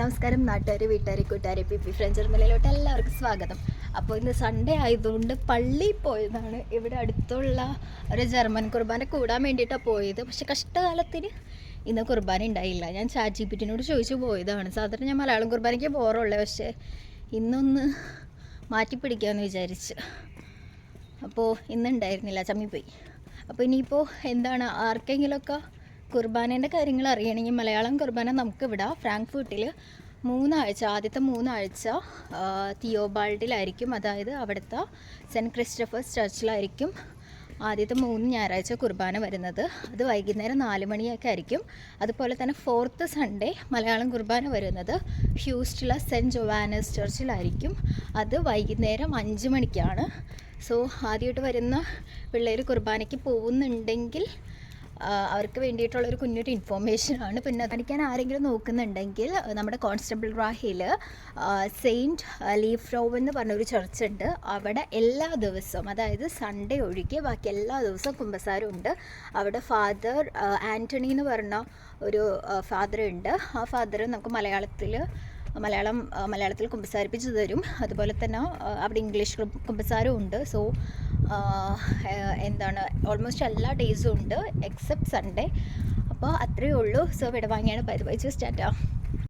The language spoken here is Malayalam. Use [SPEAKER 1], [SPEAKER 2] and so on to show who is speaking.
[SPEAKER 1] നമസ്കാരം നാട്ടുകാർ, വീട്ടുകാർ, കൂട്ടുകാർ, പി ഫ്രണ്ട്സ് ജർമ്മനിയിലോട്ട് എല്ലാവർക്കും സ്വാഗതം. അപ്പോൾ ഇന്ന് സൺഡേ ആയതുകൊണ്ട് പള്ളിയിൽ പോയതാണ്. ഇവിടെ അടുത്തുള്ള ഒരു ജർമ്മൻ കുർബാന കൂടാൻ വേണ്ടിയിട്ടാണ് പോയത്. പക്ഷെ കഷ്ടകാലത്തിന് ഇന്ന് കുർബാന ഉണ്ടായില്ല. ഞാൻ ചാറ്റ് ചോദിച്ചു പോയതാണ്. സാധാരണ ഞാൻ മലയാളം കുർബാനയ്ക്ക് പോകാറുള്ളത്, പക്ഷേ ഇന്നൊന്ന് മാറ്റിപ്പിടിക്കാമെന്ന് വിചാരിച്ച്. അപ്പോൾ ഇന്നുണ്ടായിരുന്നില്ല, ചമ്മിപ്പോയി. അപ്പോൾ ഇനിയിപ്പോൾ എന്താണ്, ആർക്കെങ്കിലുമൊക്കെ കുർബാനേൻ്റെ കാര്യങ്ങൾ അറിയണമെങ്കിൽ മലയാളം കുർബാന നമുക്കിവിടെ ഫ്രാങ്ക്ഫർട്ടിൽ ആദ്യത്തെ മൂന്നാഴ്ച തിയോബാൾഡിലായിരിക്കും. അതായത് അവിടുത്തെ സെൻറ്റ് ക്രിസ്റ്റഫേഴ്സ് ചർച്ചിലായിരിക്കും ആദ്യത്തെ 3 ഞായറാഴ്ച കുർബാന വരുന്നത്. അത് വൈകുന്നേരം 4 മണിയൊക്കെ ആയിരിക്കും. അതുപോലെ തന്നെ 4th സൺഡേ മലയാളം കുർബാന വരുന്നത് ഹ്യൂസ്റ്റിലെ സെൻറ്റ് ജോവാനസ് ചർച്ചിലായിരിക്കും. അത് വൈകുന്നേരം 5 മണിക്കാണ്. സോ ആദ്യമായിട്ട് വരുന്ന പിള്ളേർ കുർബാനയ്ക്ക് പോകുന്നുണ്ടെങ്കിൽ അവർക്ക് വേണ്ടിയിട്ടുള്ളൊരു കുഞ്ഞൊരു ഇൻഫോർമേഷനാണ്. പിന്നെ പഠിക്കാൻ ആരെങ്കിലും നോക്കുന്നുണ്ടെങ്കിൽ നമ്മുടെ കോൺസ്റ്റബിൾ റാഹിയിൽ സെയിൻറ്റ് ലീഫ്രോവ് എന്ന് പറഞ്ഞൊരു ചർച്ചുണ്ട്. അവിടെ എല്ലാ ദിവസവും, അതായത് സൺഡേ ഒഴികെ ബാക്കി എല്ലാ ദിവസവും കുമ്പസാരം ഉണ്ട്. അവിടെ ഫാദർ ആൻ്റണി എന്ന് പറഞ്ഞ ഒരു ഫാദർ ഉണ്ട്. ആ ഫാദർ നമുക്ക് മലയാളത്തിൽ കുമ്പസാരിപ്പിച്ച് തരും. അതുപോലെ തന്നെ അവിടെ ഇംഗ്ലീഷ് കുമ്പസാരവും ഉണ്ട്. സോ ഓൾമോസ്റ്റ് എല്ലാ ഡേയ്സും ഉണ്ട് എക്സെപ്റ്റ് സൺഡേ. അപ്പോൾ അത്രയേ ഉള്ളൂ. സോ വിടവാങ്ങിയാണ്. Bye bye, start.